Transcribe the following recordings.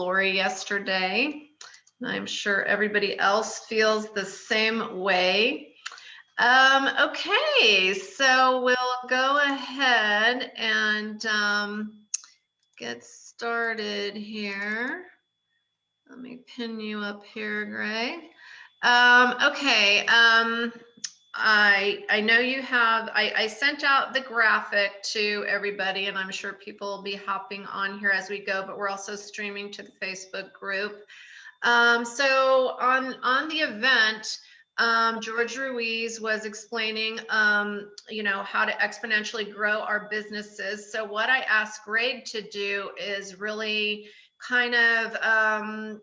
Lori yesterday. And I'm sure everybody else feels the same way. Okay, so we'll go ahead and get started here. Let me pin you up here, Greg. Okay, I know you have, I sent out the graphic to everybody, and I'm sure people will be hopping on here as we go, but we're also streaming to the Facebook group. So on the event, George Ruiz was explaining, you know, how to exponentially grow our businesses. So what I asked Greg to do is really kind of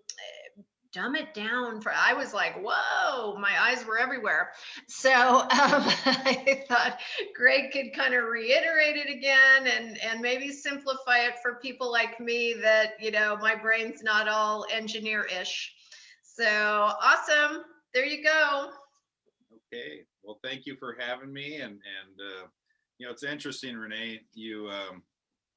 dumb it down. I was like, whoa, my eyes were everywhere. So I thought Greg could kind of reiterate it again and maybe simplify it for people like me that, you know, my brain's not all engineer-ish. So awesome. There you go. Okay. Well, thank you for having me. And you know, it's interesting, Renee, you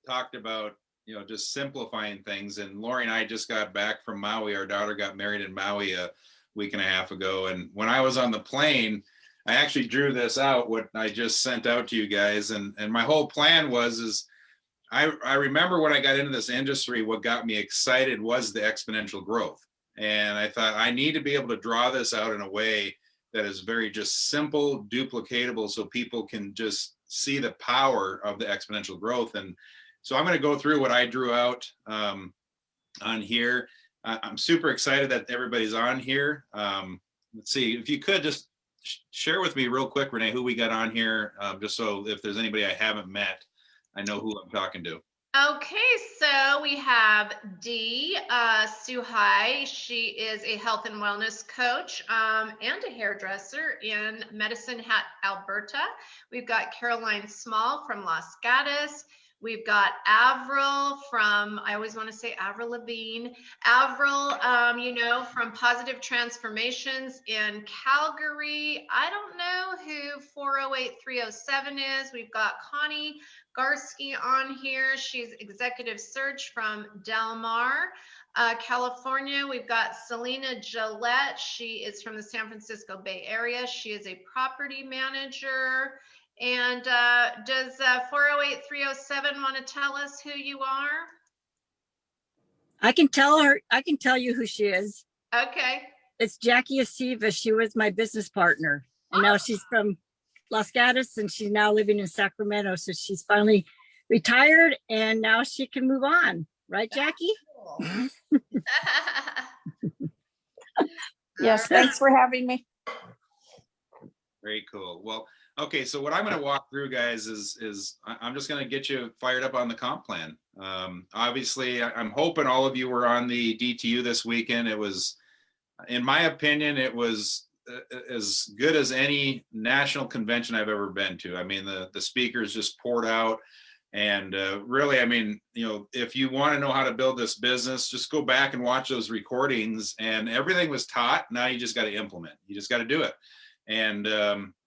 talked about, you know, just simplifying things. And Lori and I just got back from Maui. Our daughter got married in Maui a week and a half ago. And when I was on the plane, I actually drew this out, what I just sent out to you guys. And my whole plan was, I remember when I got into this industry, what got me excited was the exponential growth. And I thought I need to be able to draw this out in a way that is very just simple, duplicatable, so people can just see the power of the exponential growth. And so I'm going to go through what I drew out on here. I'm super excited that everybody's on here. Let's see, if you could just share with me real quick, Renee, who we got on here, just so if there's anybody I haven't met, I know who I'm talking to. Okay, so we have Dee Suhai. She is a health and wellness coach and a hairdresser in Medicine Hat, Alberta. We've got Caroline Small from Los Gatos. We've got Avril from, I always want to say Avril Lavigne. Avril, you know, from Positive Transformations in Calgary. I don't know who 408307 is. We've got Connie Garsky on here. She's executive search from Del Mar, California. We've got Selena Gillette. She is from the San Francisco Bay Area. She is a property manager. And does 408307 want to tell us who you are? I can tell her. I can tell you who she is. Okay. It's Jackie Asiva. She was my business partner, and now she's from Los Gatos, and she's now living in Sacramento. So she's finally retired, and now she can move on. Right, Jackie? Cool. Yes, thanks for having me. Very cool. Well, okay, so what I'm going to walk through, guys, is I'm just going to get you fired up on the comp plan. Obviously, I'm hoping all of you were on the DTU this weekend. It was, in my opinion, it was as good as any national convention I've ever been to. I mean, the speakers just poured out. And really, I mean, you know, if you want to know how to build this business, just go back and watch those recordings, and everything was taught. Now you just got to implement. You just got to do it. And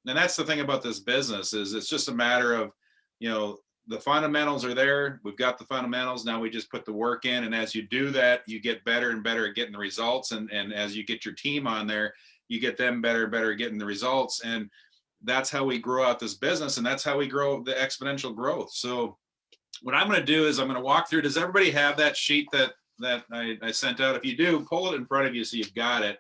that's the thing about this business, is it's just a matter of, you know, the fundamentals are there. We've got the fundamentals. Now we just put the work in. And as you do that, you get better and better at getting the results. And as you get your team on there, you get them better at getting the results. And that's how we grow out this business. And that's how we grow the exponential growth. So what I'm going to do is I'm going to walk through. Does everybody have that sheet that I sent out? If you do, pull it in front of you so you've got it.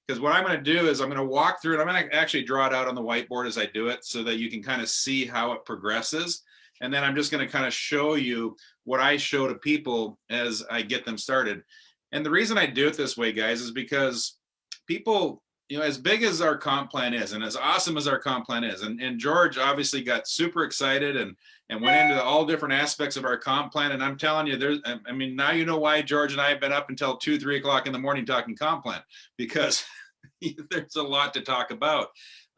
Because what I'm going to do is I'm going to walk through it. I'm going to actually draw it out on the whiteboard as I do it so that you can kind of see how it progresses. And then I'm just going to kind of show you what I show to people as I get them started. And the reason I do it this way, guys, is because people, you know, as big as our comp plan is and as awesome as our comp plan is, and George obviously got super excited and went into all different aspects of our comp plan. And I'm telling you, I mean, now you know why George and I have been up until 2-3 o'clock in the morning talking comp plan, because there's a lot to talk about.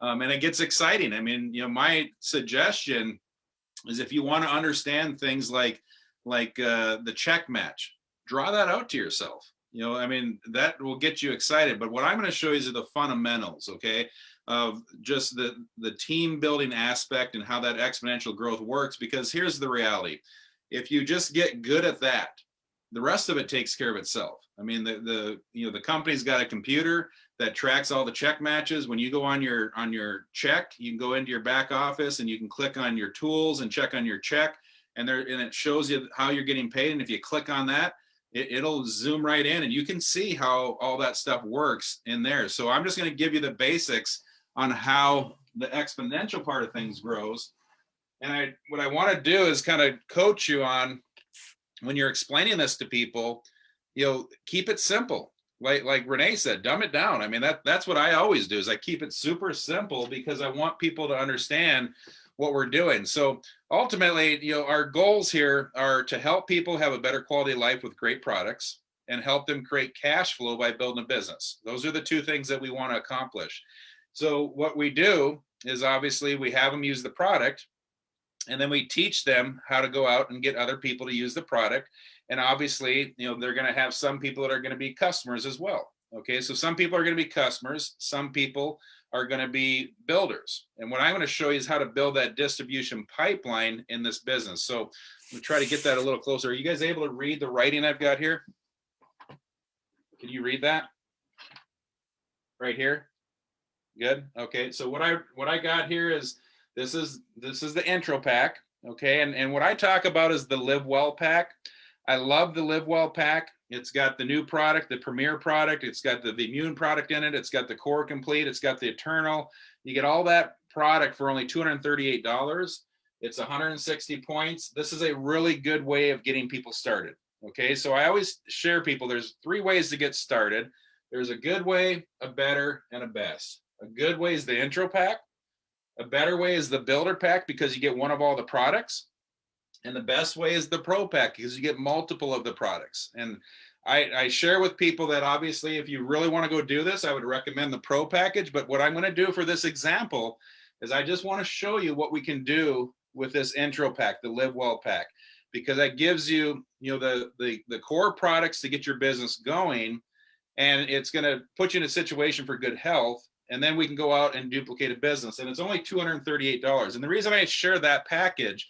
And it gets exciting. I mean, you know, my suggestion is if you want to understand things like the check match, draw that out to yourself. You know, I mean, that will get you excited. But what I'm going to show you is the fundamentals, okay, of just the team building aspect and how that exponential growth works. Because here's the reality. If you just get good at that, the rest of it takes care of itself. I mean, the company's got a computer that tracks all the check matches. When you go on your check, you can go into your back office and you can click on your tools and check on your check, and it shows you how you're getting paid. And if you click on that, it'll zoom right in and you can see how all that stuff works in there. So I'm just going to give you the basics on how the exponential part of things grows. And what I want to do is kind of coach you on, when you're explaining this to people, keep it simple. Like Renee said, dumb it down. I mean, that's what I always do, is I keep it super simple because I want people to understand what we're doing. So ultimately, our goals here are to help people have a better quality of life with great products and help them create cash flow by building a business. Those are the two things that we want to accomplish. So what we do is, obviously, we have them use the product, and then we teach them how to go out and get other people to use the product. And obviously, they're going to have some people that are going to be customers as well. Okay, so some people are going to be customers, some people are going to be builders. And what I'm going to show you is how to build that distribution pipeline in this business. So I'm going to try to get that a little closer. Are you guys able to read the writing I've got here? Can you read that? Right here? Good. Okay, so what I got here is, this is the intro pack. Okay, and what I talk about is the Live Well pack. I love the Live Well pack. It's got the new product, the Premier product. It's got the Immune product in it. It's got the Core Complete. It's got the Eternal. You get all that product for only $238. It's 160 points. This is a really good way of getting people started. Okay, so I always share people, there's 3 ways to get started. There's a good way, a better, and a best. A good way is the intro pack. A better way is the builder pack, because you get one of all the products. And the best way is the pro pack, because you get multiple of the products. And I share with people that, obviously, if you really want to go do this, I would recommend the pro package. But what I'm going to do for this example is I just want to show you what we can do with this intro pack, the Live Well pack, because that gives you, the core products to get your business going. And it's going to put you in a situation for good health. And then we can go out and duplicate a business. And it's only $238. And the reason I share that package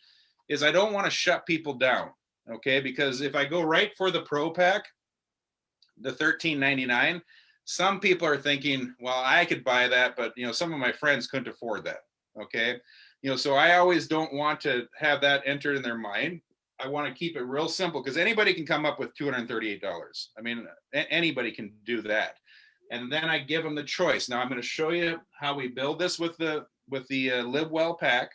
is I don't want to shut people down. Okay, because if I go right for the pro pack, the $13.99, some people are thinking, well, I could buy that, but some of my friends couldn't afford that. Okay, so I always don't want to have that entered in their mind. I want to keep it real simple, because anybody can come up with $238. I mean, anybody can do that. And then I give them the choice. Now I'm going to show you how we build this with the Live Well pack.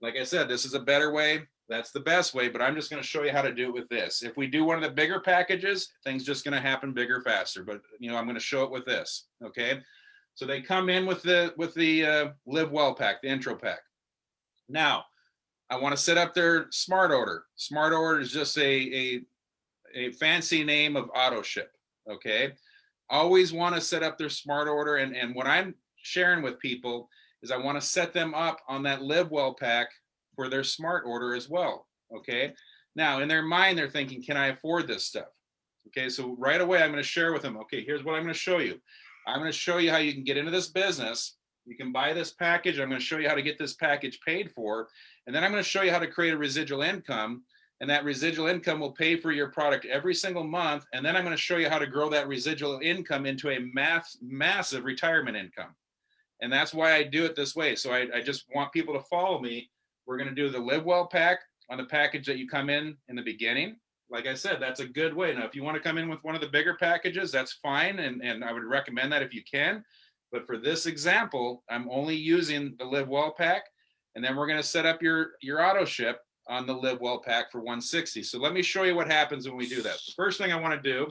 Like I said, this is a better way. That's the best way, but I'm just going to show you how to do it with this. If we do one of the bigger packages, things just going to happen bigger, faster. But I'm going to show it with this. Okay, so they come in with the Live Well pack, the intro pack. Now I want to set up their smart order. Smart order is just a fancy name of auto ship. Okay, always want to set up their smart order, and what I'm sharing with people is I want to set them up on that Live Well pack for their smart order as well. Okay, now in their mind they're thinking, can I afford this stuff? Okay, so right away I'm going to share with them, okay, here's what I'm going to show you. I'm going to show you how you can get into this business. You can buy this package. I'm going to show you how to get this package paid for, and then I'm going to show you how to create a residual income, and that residual income will pay for your product every single month. And then I'm going to show you how to grow that residual income into a massive retirement income. And that's why I do it this way. So I just want people to follow me. We're going to do the Live Well pack on the package that you come in the beginning. Like I said, that's a good way. Now, if you want to come in with one of the bigger packages, that's fine. And I would recommend that if you can. But for this example, I'm only using the Live Well pack. And then we're going to set up your auto ship on the Live Well pack for 160. So let me show you what happens when we do that. The first thing I want to do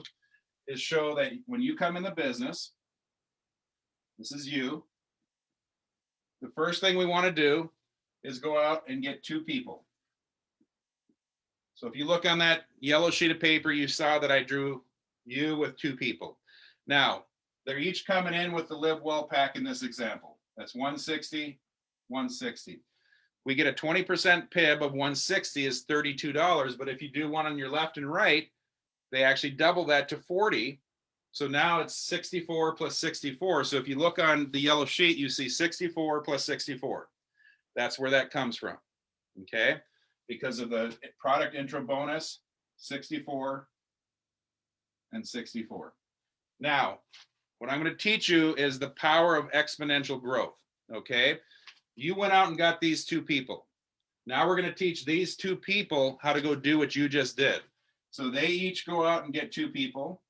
is show that when you come in the business, this is you. The first thing we want to do is go out and get 2 people. So if you look on that yellow sheet of paper, you saw that I drew you with 2 people. Now, they're each coming in with the Live Well pack in this example. That's 160, 160. We get a 20% PIB of 160 is $32. But if you do one on your left and right, they actually double that to 40. So now it's 64 plus 64. So if you look on the yellow sheet, you see 64 plus 64. That's where that comes from. Okay, because of the product intro bonus 64, and 64. Now, what I'm going to teach you is the power of exponential growth, okay? You went out and got these two people. Now we're going to teach these two people how to go do what you just did. So they each go out and get two people.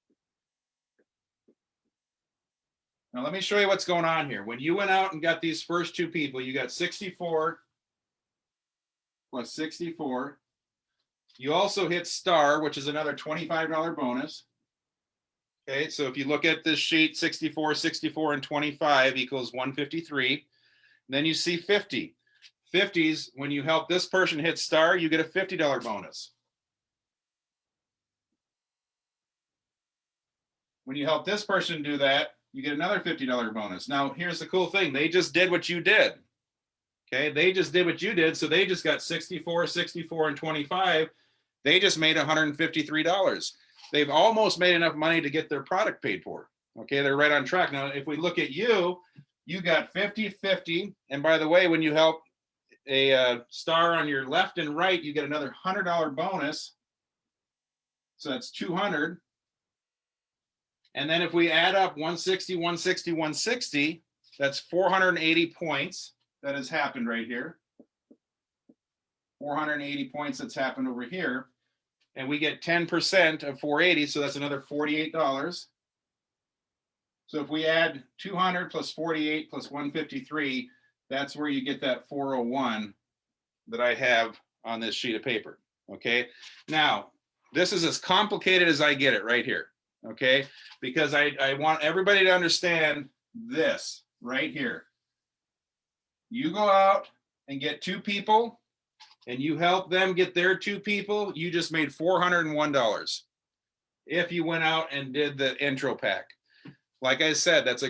Now let me show you what's going on here. When you went out and got these first two people, you got 64 plus 64. You also hit star, which is another $25 bonus. Okay, so if you look at this sheet, 64, 64, and 25 equals 153. Then you see 50. 50s, when you help this person hit star, you get a $50 bonus. When you help this person do that, you get another $50 bonus. Now, here's the cool thing. They just did what you did. Okay, they just did what you did. So they just got 64, 64, and 25. They just made $153. They've almost made enough money to get their product paid for. Okay, they're right on track. Now, if we look at you, you got 50, 50. And by the way, when you help a star on your left and right, you get another $100 bonus. So that's 200. And then if we add up 160, 160, 160, that's 480 points that has happened right here. 480 points that's happened over here. And we get 10% of 480, so that's another $48. So if we add 200 plus 48 plus 153, that's where you get that 401 that I have on this sheet of paper, okay? Now, this is as complicated as I get it right here, okay? Because I want everybody to understand this right here. You go out and get two people, and you help them get their two people, you just made $401 if you went out and did the intro pack. Like I said, that's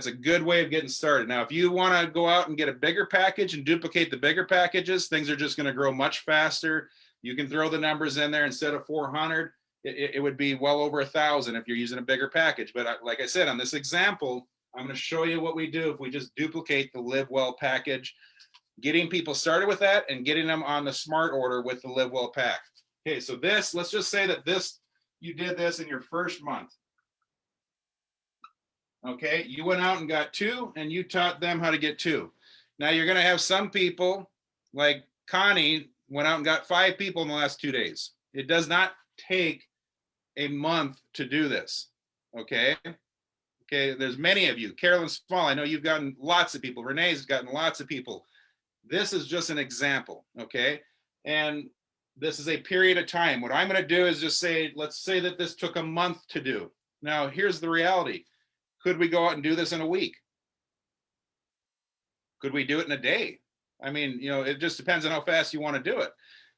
a good way of getting started. Now, if you want to go out and get a bigger package and duplicate the bigger packages, things are just going to grow much faster. You can throw the numbers in there. Instead of 400, it would be well over 1,000 if you're using a bigger package. But like I said, on this example, I'm going to show you what we do if we just duplicate the Live Well package, getting people started with that and getting them on the smart order with the Live Well pack. Okay, so this, let's just say that you did this in your first month. Okay, you went out and got two and you taught them how to get two. Now you're going to have some people like Connie went out and got 5 people in the last 2 days. It does not take a month to do this. Okay. Okay. There's many of you. Carolyn Small, I know you've gotten lots of people. Renee's gotten lots of people. This is just an example. Okay. And this is a period of time. What I'm going to do is just say, let's say that this took a month to do. Now, here's the reality. Could we go out and do this in a week? Could we do it in a day? I mean, it just depends on how fast you want to do it.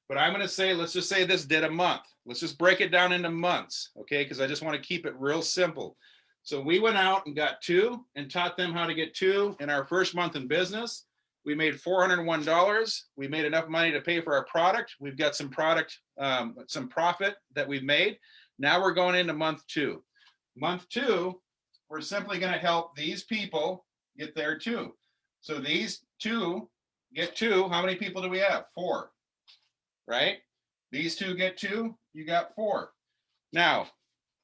But I'm going to say, let's just say this did a month. Let's just break it down into months, okay? Because I just want to keep it real simple. So we went out and got 2 and taught them how to get 2 in our first month in business. We made $401. We made enough money to pay for our product. We've got some product, some profit that we've made. Now we're going into month 2. Month 2, we're simply going to help these people get their 2. So these 2 get 2. How many people do we have? 4, right? These 2 get 2, you got 4. Now,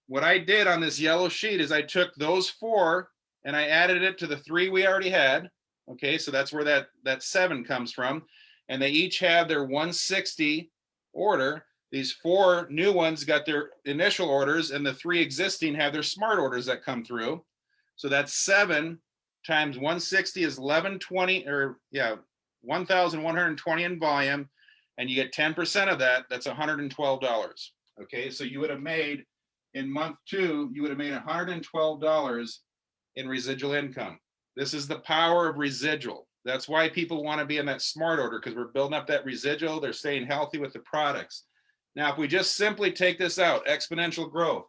what I did on this yellow sheet is I took those 4 and I added it to the 3 we already had. Okay, so that's where that 7 comes from. And they each have their 160 order. These 4 new ones got their initial orders, and the 3 existing have their smart orders that come through. So that's 7 times 160 is 1120, or 1,120 in volume, and you get 10% of that. That's $112. Okay, so you would have made in month 2, you would have made $112 in residual income. This is the power of residual. That's why people want to be in that smart order, because we're building up that residual. They're staying healthy with the products. Now, if we just simply take this out, exponential growth,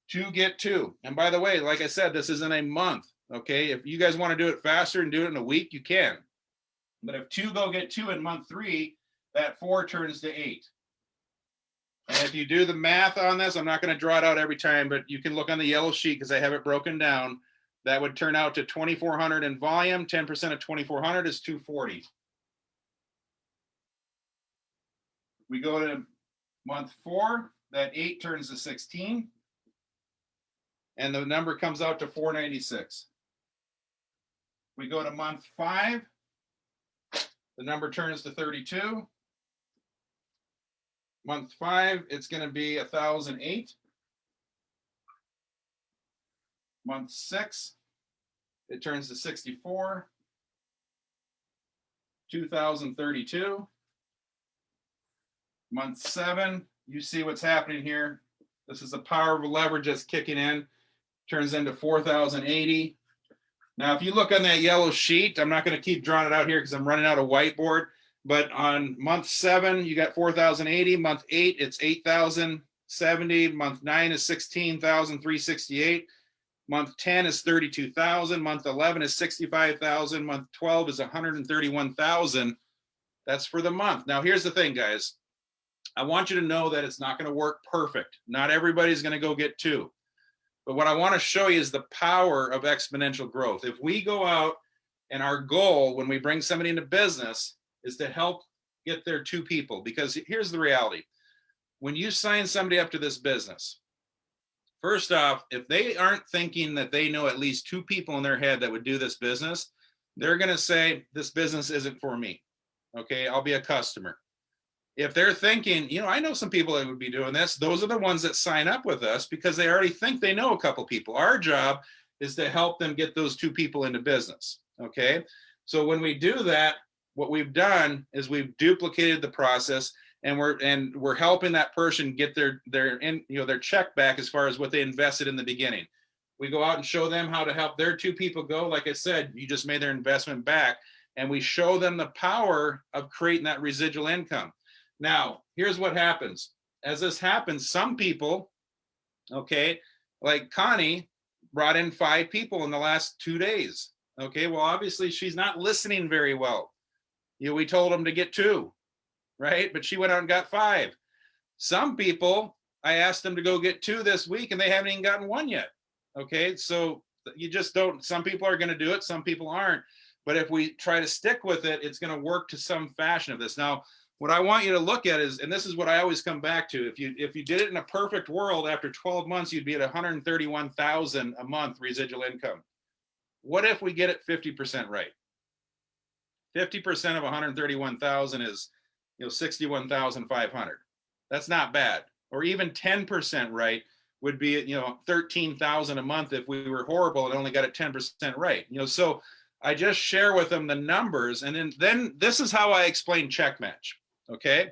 2 get 2. And by the way, like I said, this isn't a month. Okay, if you guys want to do it faster and do it in a week, you can. But if 2 go get 2 in month 3, that 4 turns to 8. And if you do the math on this, I'm not going to draw it out every time, but you can look on the yellow sheet because I have it broken down. That would turn out to 2,400 in volume. 10% of 2,400 is 240. We go to Month 4, that 8 turns to 16. And the number comes out to 496. We go to month 5, the number turns to 32. Month 5, it's going to be 1,008. Month 6, it turns to 64. 2,032. Month 7, you see what's happening here. This is the power of leverage that's kicking in. Turns into 4,080. Now, if you look on that yellow sheet, I'm not going to keep drawing it out here because I'm running out of whiteboard. But on month 7, you got 4,080. Month 8, it's 8,070. Month 9 is 16,368. Month 10 is 32,000. Month 11 is 65,000. Month 12 is 131,000. That's for the month. Now, here's the thing, guys. I want you to know that it's not going to work perfect. Not everybody's going to go get 2. But what I want to show you is the power of exponential growth. If we go out and our goal when we bring somebody into business is to help get their 2 people, because here's the reality. When you sign somebody up to this business, first off, if they aren't thinking that they know at least 2 people in their head that would do this business, they're going to say, this business isn't for me. Okay, I'll be a customer. If they're thinking, you know, I know some people that would be doing this, those are the ones that sign up with us because they already think they know a couple people. Our job is to help them get those 2 people into business. Okay, so when we do that, what we've done is we've duplicated the process, and we're helping that person get their check back as far as what they invested in the beginning. We go out and show them how to help their 2 people go. Like I said, you just made their investment back, and we show them the power of creating that residual income. Now, here's what happens. As this happens, some people, okay, like Connie brought in 5 people in the last 2 days. Okay, well, obviously she's not listening very well. You know, we told them to get 2, right? But she went out and got 5. Some people, I asked them to go get 2 this week and they haven't even gotten 1 yet. Okay, so you just don't, some people are going to do it, some people aren't. But if we try to stick with it, it's going to work to some fashion of this. Now, what I want you to look at is, and this is what I always come back to, if you did it in a perfect world, after 12 months, you'd be at 131,000 a month residual income. What if we get it 50% right? 50% of 131,000 is, 61,500. That's not bad. Or even 10% right would be, 13,000 a month if we were horrible and only got it 10% right. So I just share with them the numbers, and then this is how I explain check match. Okay.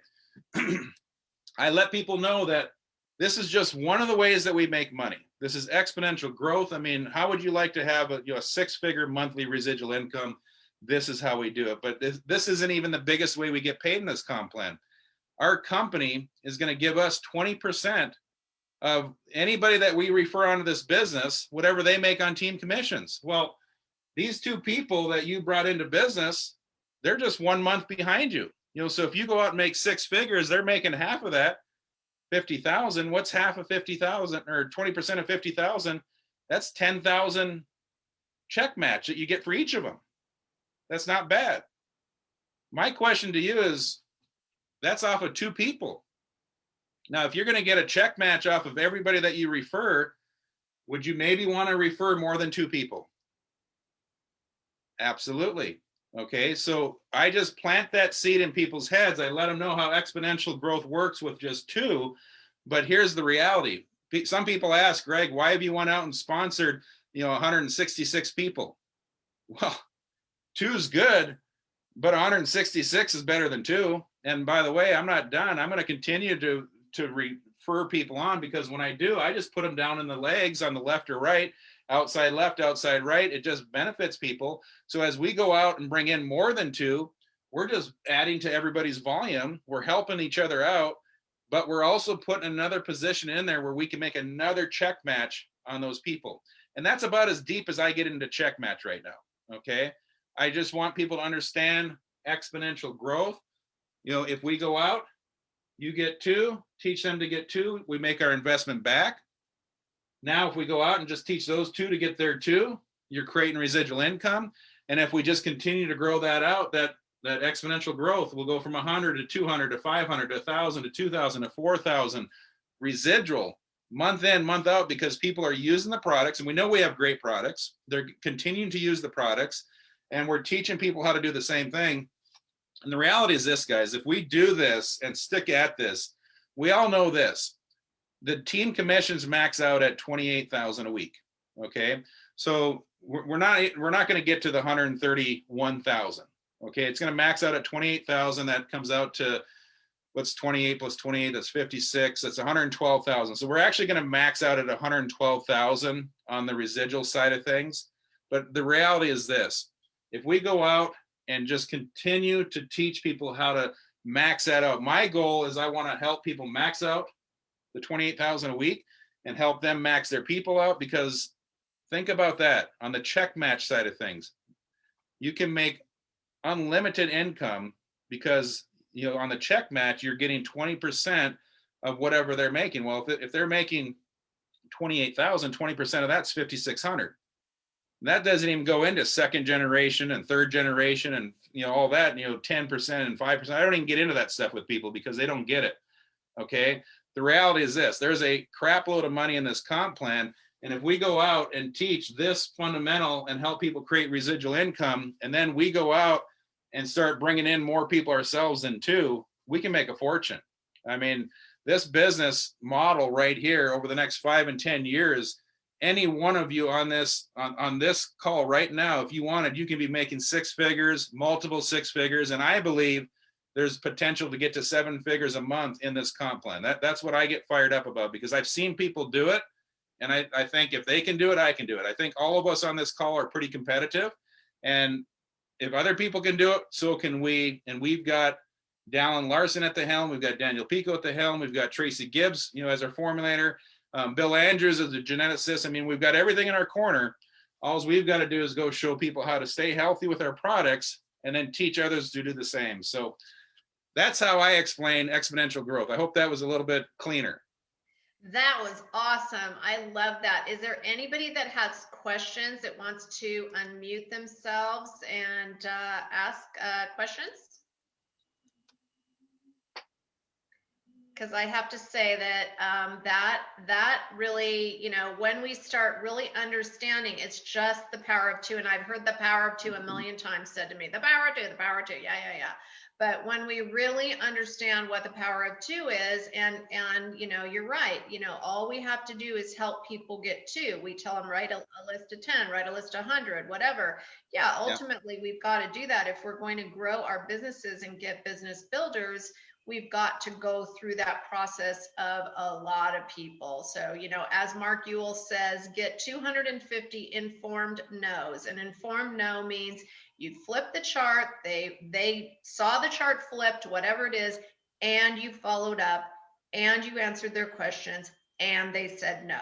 I let people know that this is just one of the ways that we make money. This is exponential growth. I mean, how would you like to have a 6-figure monthly residual income? This is how we do it. But this isn't even the biggest way we get paid in this comp plan. Our company is going to give us 20% of anybody that we refer onto this business, whatever they make on team commissions. Well, these 2 people that you brought into business, they're just 1 month behind you. So if you go out and make 6 figures, they're making half of that, 50,000. What's half of 50,000 or 20% of 50,000? That's 10,000 check match that you get for each of them. That's not bad. My question to you is, that's off of 2 people. Now, if you're going to get a check match off of everybody that you refer, would you maybe want to refer more than 2 people? Absolutely. Okay, so I just plant that seed in people's heads. I let them know how exponential growth works with just 2. But here's the reality. Some people ask, Greg, why have you went out and sponsored, 166 people? Well, 2 is good, but 166 is better than 2. And by the way, I'm not done. I'm going to continue to refer people on, because when I do, I just put them down in the legs on the left or right. Outside left, outside right, it just benefits people. So as we go out and bring in more than 2, we're just adding to everybody's volume. We're helping each other out, but we're also putting another position in there where we can make another check match on those people. And that's about as deep as I get into check match right now. Okay. I just want people to understand exponential growth. If we go out, you get 2, teach them to get 2, we make our investment back. Now, if we go out and just teach those 2 to get their 2, you're creating residual income. And if we just continue to grow that out, that that exponential growth will go from 100 to 200 to 500 to 1,000 to 2,000 to 4,000 residual month in, month out, because people are using the products, and we know we have great products. They're continuing to use the products, and we're teaching people how to do the same thing. And the reality is this, guys, if we do this and stick at this, we all know this. The team commissions max out at 28,000 a week. Okay. So we're not going to get to the 131,000. Okay. It's going to max out at 28,000. That comes out to, what's 28 plus 28? That's 56. That's 112,000. So we're actually going to max out at 112,000 on the residual side of things. But the reality is this: if we go out and just continue to teach people how to max that out, my goal is I want to help people max out the 28,000 a week and help them max their people out. Because think about that, on the check match side of things, you can make unlimited income, because on the check match, you're getting 20% of whatever they're making. Well, if they're making 28,000, 20% of that's 5,600. That doesn't even go into second generation and third generation and all that, 10% and 5%. I don't even get into that stuff with people because they don't get it. Okay. The reality is this: there's a crap load of money in this comp plan. And if we go out and teach this fundamental and help people create residual income, and then we go out and start bringing in more people ourselves in too, we can make a fortune. I mean, this business model right here over the next 5 and 10 years, any one of you on this call right now, if you wanted, you can be making 6 figures, multiple 6 figures. And I believe there's potential to get to 7 figures a month in this comp plan. That's what I get fired up about, because I've seen people do it. And I think if they can do it, I can do it. I think all of us on this call are pretty competitive. And if other people can do it, so can we. And we've got Dallin Larson at the helm. We've got Daniel Pico at the helm. We've got Tracy Gibbs, as our formulator. Bill Andrews as a geneticist. I mean, we've got everything in our corner. All we've got to do is go show people how to stay healthy with our products, and then teach others to do the same. So that's how I explain exponential growth. I hope that was a little bit cleaner. That was awesome. I love that. Is there anybody that has questions that wants to unmute themselves and ask questions? Because I have to say that that really, when we start really understanding, it's just the power of 2. And I've heard the power of 2 a million times said to me, the power of 2, the power of 2. Yeah. But when we really understand what the power of 2 is, and you're right, all we have to do is help people get 2. We tell them, write a list of 10, write a list of 100, whatever. Yeah, ultimately, we've got to do that. If we're going to grow our businesses and get business builders, we've got to go through that process of a lot of people. So, as Mark Ewell says, get 250 informed no's. An informed no means you flip the chart, they saw the chart flipped, whatever it is, and you followed up, and you answered their questions, and they said no.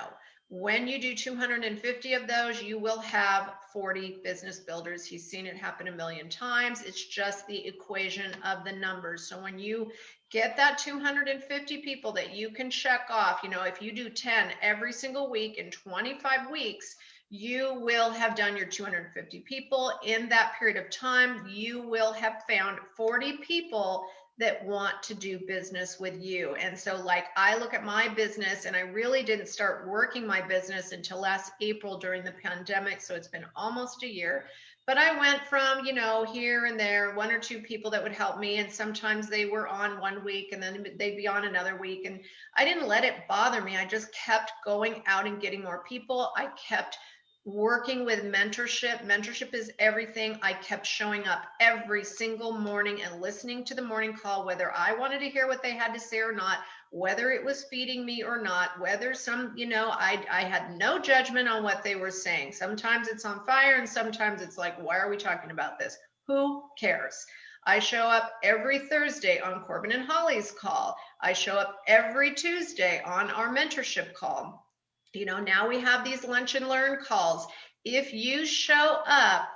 When you do 250 of those, you will have 40 business builders. He's seen it happen a million times. It's just the equation of the numbers. So when you get that 250 people that you can check off, if you do 10 every single week in 25 weeks, you will have done your 250 people. In that period of time, you will have found 40 people that want to do business with you. And so I look at my business, and I really didn't start working my business until last April during the pandemic. So it's been almost a year, but I went from, here and there, 1 or 2 people that would help me. And sometimes they were on one week and then they'd be on another week. And I didn't let it bother me. I just kept going out and getting more people. I kept working with mentorship. Mentorship is everything. I kept showing up every single morning and listening to the morning call, whether I wanted to hear what they had to say or not, whether it was feeding me or not, whether I had no judgment on what they were saying. Sometimes it's on fire, and sometimes it's like, why are we talking about this? Who cares? I show up every Thursday on Corbin and Holly's call. I show up every Tuesday on our mentorship call. Now we have these lunch and learn calls. If you show up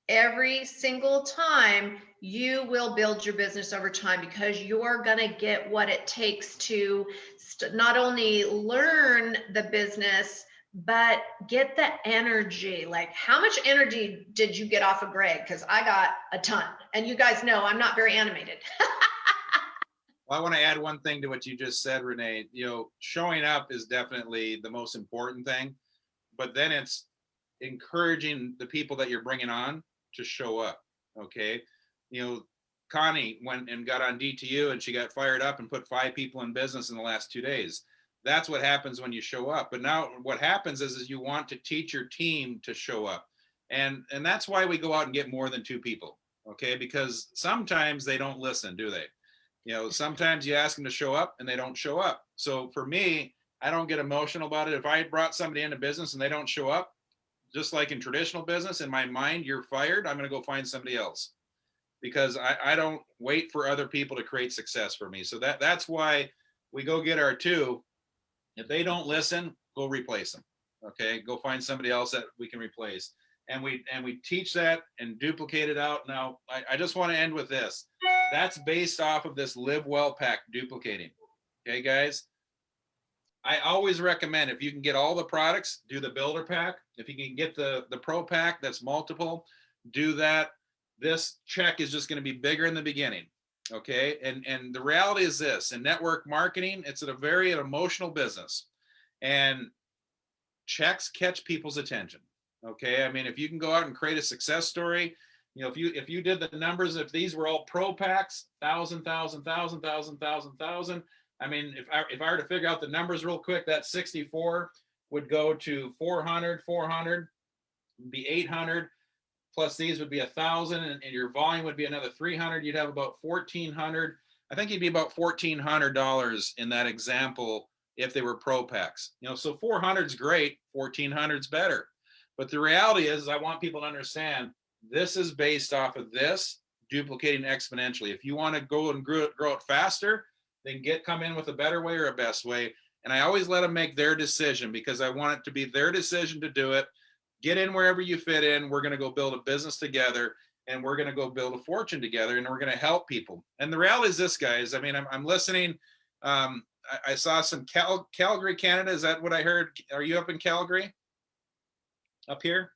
every single time, you will build your business over time, because you're going to get what it takes to not only learn the business, but get the energy. Like, how much energy did you get off of Greg? Because I got a ton, and you guys know I'm not very animated. Well, I want to add one thing to what you just said, Renee. Showing up is definitely the most important thing, but then it's encouraging the people that you're bringing on to show up. Okay. Connie went and got on DTU and she got fired up and put 5 people in business in the last 2 days. That's what happens when you show up. But now what happens is you want to teach your team to show up. And that's why we go out and get more than 2 people. Okay. Because sometimes they don't listen, do they? Sometimes you ask them to show up and they don't show up. So for me, I don't get emotional about it. If I brought somebody into business and they don't show up, just like in traditional business, in my mind, you're fired. I'm going to go find somebody else, because I don't wait for other people to create success for me. So that's why we go get our 2. If they don't listen, go replace them. Okay, go find somebody else that we can replace. And we teach that and duplicate it out. Now, I just want to end with this. That's based off of this Live Well pack duplicating. Okay, guys. I always recommend, if you can get all the products, do the builder pack. If you can get the pro pack that's multiple, do that. This check is just going to be bigger in the beginning. Okay. And the reality is this: in network marketing, it's a very emotional business, and checks catch people's attention. Okay. I mean, if you can go out and create a success story, if you did the numbers, if these were all pro packs, 1,000, 1,000, 1,000, 1,000, 1,000, 1,000. I mean, if I were to figure out the numbers real quick, that 64 would go to 400, would be 800, plus these would be 1,000, and your volume would be another 300. You'd have about 1,400. I think you'd be about $1,400 in that example if they were pro packs. So 400 is great, 1,400 is better. But the reality is, I want people to understand, this is based off of this duplicating exponentially. If you want to go and grow it faster, then come in with a better way or a best way. And I always let them make their decision, because I want it to be their decision to do it. Get in wherever you fit in. We're going to go build a business together, and we're going to go build a fortune together, and we're going to help people. And the reality is this, guys. I mean, I'm listening. I saw some Calgary, Canada. Is that what I heard? Are you up in Calgary? Up here?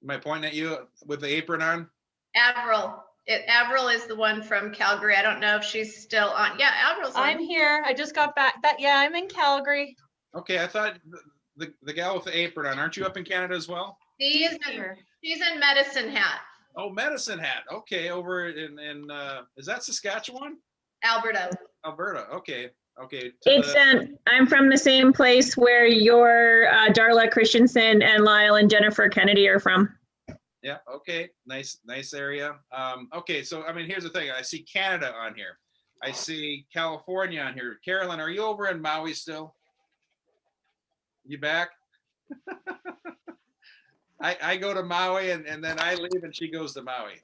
Am I pointing at you with the apron on? Avril is the one from Calgary. I don't know if she's still on. Yeah, Avril's on. I'm here. I just got back. Yeah, I'm in Calgary. Okay, I thought the gal with the apron on. Aren't you up in Canada as well? She's in Medicine Hat. Oh, Medicine Hat. Okay, over in is that Saskatchewan? Alberta. Okay. I'm from the same place where your Darla Christensen and Lyle and Jennifer Kennedy are from. Yeah. Okay. Nice area. Okay. So, I mean, here's the thing. I see Canada on here. I see California on here. Carolyn, are you over in Maui still? You back? I go to Maui and then I leave and she goes to Maui.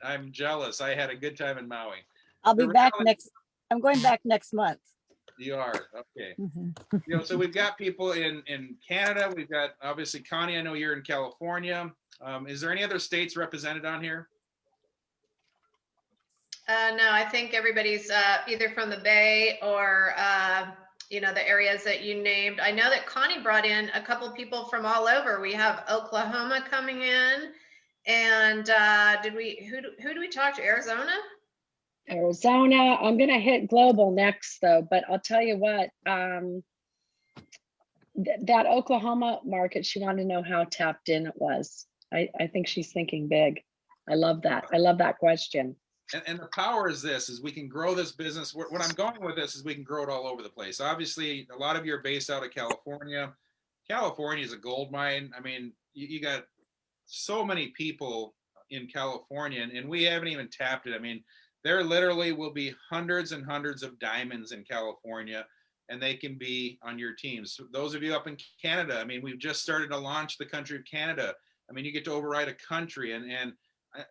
I'm jealous. I had a good time in Maui. I'll be back I'm going back next month. You are. Okay. Mhm. So we've got people in Canada. We've got, obviously, Connie, I know you're in California. Is there any other states represented on here? No, I think everybody's either from the Bay or, the areas that you named. I know that Connie brought in a couple of people from all over. We have Oklahoma coming in, and who do we talk to? Arizona? Arizona. I'm going to hit global next, though, but I'll tell you what, that Oklahoma market, she wanted to know how tapped in it was. I think she's thinking big. I love that. I love that question. And the power is this, is we can grow this business. What I'm going with this is we can grow it all over the place. Obviously, a lot of you are based out of California. California is a gold mine. I mean, you got so many people in California, and we haven't even tapped it. I mean, there literally will be hundreds and hundreds of diamonds in California, and they can be on your teams. So those of you up in Canada, I mean, we've just started to launch the country of Canada. I mean, you get to override a country, and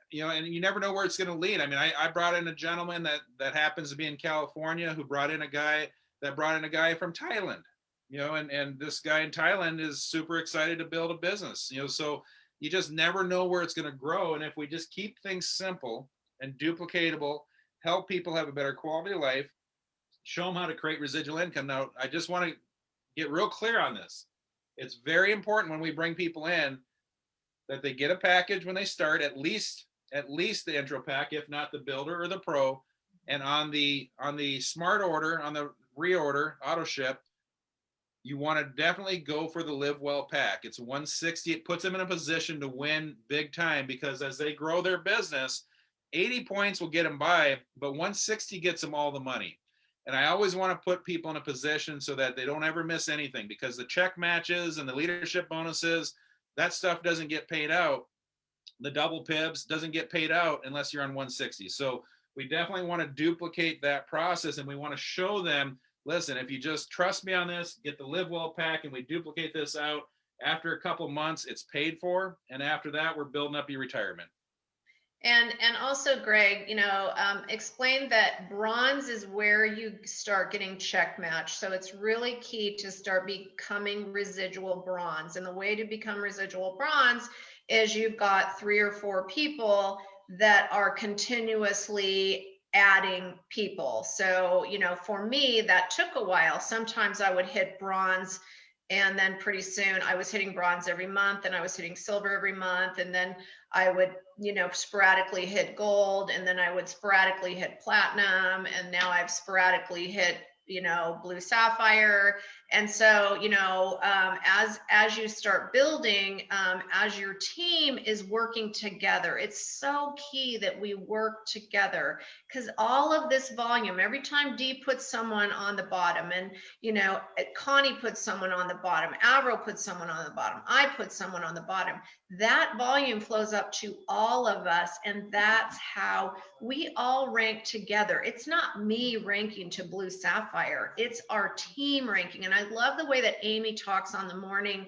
you never know where it's going to lead. I mean, I brought in a gentleman that happens to be in California who brought in a guy from Thailand, and this guy in Thailand is super excited to build a business, so you just never know where it's going to grow. And if we just keep things simple and duplicatable, help people have a better quality of life, show them how to create residual income. Now, I just want to get real clear on this. It's very important when we bring people in that they get a package when they start, at least the intro pack, if not the builder or the pro. And on the smart order, on the reorder, auto ship, you want to definitely go for the Live Well pack. It's 160. It puts them in a position to win big time, because as they grow their business, 80 points will get them by, but 160 gets them all the money. And I always want to put people in a position so that they don't ever miss anything, because the check matches and the leadership bonuses, that stuff doesn't get paid out. The double pibs doesn't get paid out unless you're on 160. So we definitely want to duplicate that process, and we want to show them, listen, if you just trust me on this, get the Live Well pack, and we duplicate this out, after a couple months, it's paid for. And after that, we're building up your retirement. And also, Greg, explain that bronze is where you start getting check match. So it's really key to start becoming residual bronze. And the way to become residual bronze is you've got 3 or 4 people that are continuously adding people. So, for me, that took a while. Sometimes I would hit bronze, and then pretty soon I was hitting bronze every month, and I was hitting silver every month. And then I would, sporadically hit gold, and then I would sporadically hit platinum. And now I've sporadically hit, blue sapphire. And so, as you start building, as your team is working together, it's so key that we work together, because all of this volume, every time Dee puts someone on the bottom, and, Connie puts someone on the bottom, Avril puts someone on the bottom, I put someone on the bottom, that volume flows up to all of us. And that's how we all rank together. It's not me ranking to blue sapphire, it's our team ranking. And I love the way that Amy talks on the morning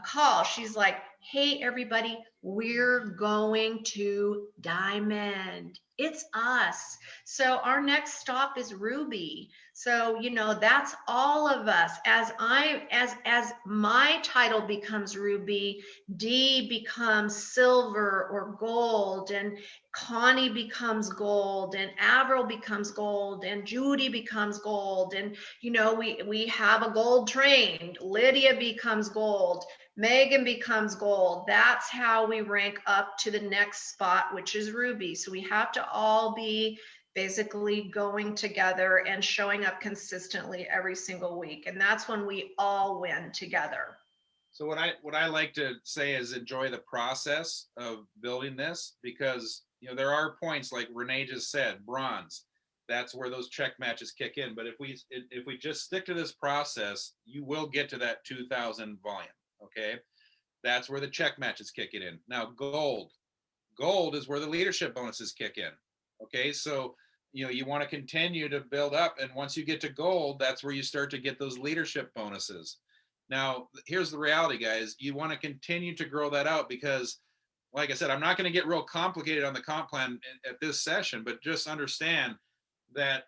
call. She's like, hey, everybody, we're going to diamond. It's us. So our next stop is ruby. So, that's all of us. As my title becomes ruby, Dee becomes silver or gold, and Connie becomes gold, and Avril becomes gold, and Judy becomes gold. And, we have a gold train. Lydia becomes gold. Megan becomes gold. That's how we rank up to the next spot, which is ruby. So we have to all be basically going together and showing up consistently every single week. And that's when we all win together. So what I like to say is enjoy the process of building this, because there are points like Renee just said, bronze. That's where those check matches kick in. But if we just stick to this process, you will get to that 2,000 volume. Okay, that's where the check matches kick it in. Now gold is where the leadership bonuses kick in. Okay, so you want to continue to build up, and once you get to gold, that's where you start to get those leadership bonuses. Now here's the reality, guys. You want to continue to grow that out, because like I said, I'm not going to get real complicated on the comp plan at this session, but just understand that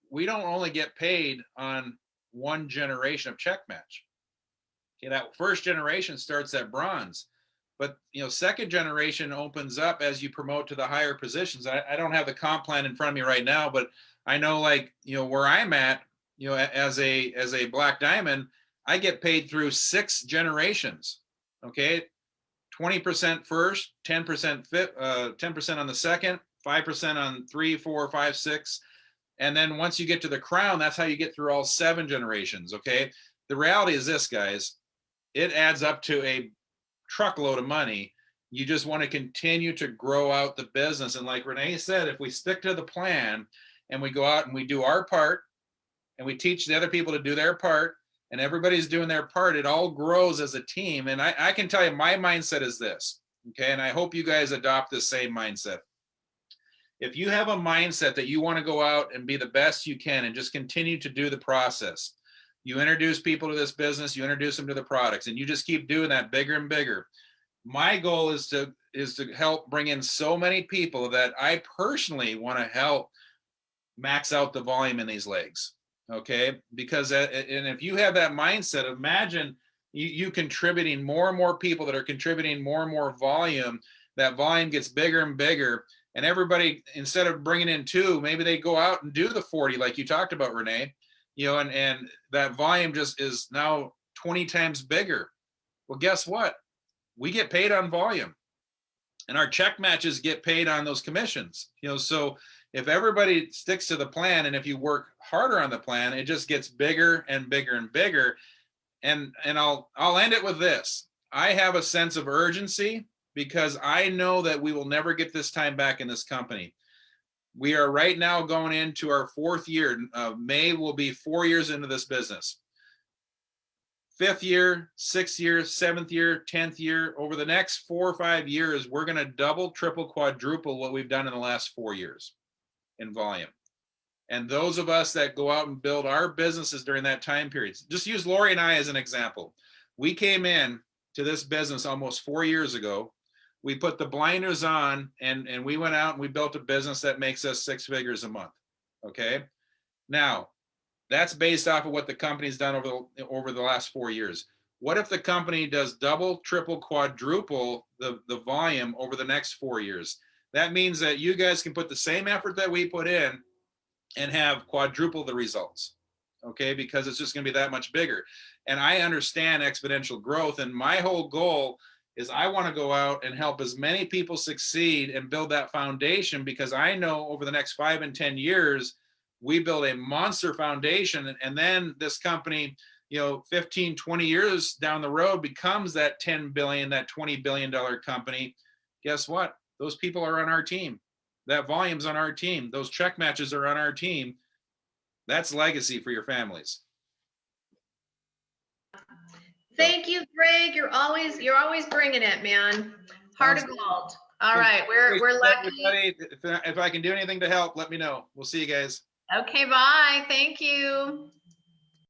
we don't only get paid on one generation of check match. Okay, that first generation starts at bronze, but second generation opens up as you promote to the higher positions. I don't have the comp plan in front of me right now, but I know, like, where I'm at, as a black diamond, I get paid through 6 generations. Okay, 20% first, 10% 10% on the second, 5% on 3, 4, 5, 6, and then once you get to the crown, that's how you get through all 7 generations. Okay, the reality is this, guys. It adds up to a truckload of money. You just want to continue to grow out the business. And like Renee said, if we stick to the plan and we go out and we do our part, and we teach the other people to do their part, and everybody's doing their part, it all grows as a team. And I can tell you, my mindset is this, okay? And I hope you guys adopt the same mindset. If you have a mindset that you want to go out and be the best you can and just continue to do the process, you introduce people to this business, you introduce them to the products, and you just keep doing that bigger and bigger. My goal is to help bring in so many people that I personally want to help max out the volume in these legs. Okay, because and if you have that mindset, imagine you contributing more and more people that are contributing more and more volume. That volume gets bigger and bigger, and everybody, instead of bringing in 2, maybe they go out and do the 40 like you talked about, Renee. And that volume just is now 20 times bigger. Well, guess what? We get paid on volume, and our check matches get paid on those commissions. So if everybody sticks to the plan, and if you work harder on the plan, it just gets bigger and bigger and bigger. And I'll end it with this. I have a sense of urgency because I know that we will never get this time back in this company. We are right now going into our 4th year. May will be 4 years into this business. 5th year, 6th year, 7th year, 10th year. Over the next 4 or 5 years, we're going to double, triple, quadruple what we've done in the last 4 years in volume. And those of us that go out and build our businesses during that time period, just use Lori and I as an example. We came in to this business almost 4 years ago. We put the blinders on and we went out and we built a business that makes us 6 figures a month. Okay. Now, that's based off of what the company's done over the last 4 years. What if the company does double, triple, quadruple the volume over the next 4 years? That means that you guys can put the same effort that we put in and have quadruple the results. Okay, because it's just going to be that much bigger. And I understand exponential growth. And my whole goal is I want to go out and help as many people succeed and build that foundation, because I know over the next 5 and 10 years, we build a monster foundation. And then this company, 15, 20 years down the road becomes that 10 billion, that $20 billion company. Guess what? Those people are on our team. That volume's on our team. Those check matches are on our team. That's legacy for your families. Thank you, Greg. You're always bringing it, man. Heart of gold. All right, we're lucky. If I can do anything to help, let me know. We'll see you guys. Okay, bye. Thank you.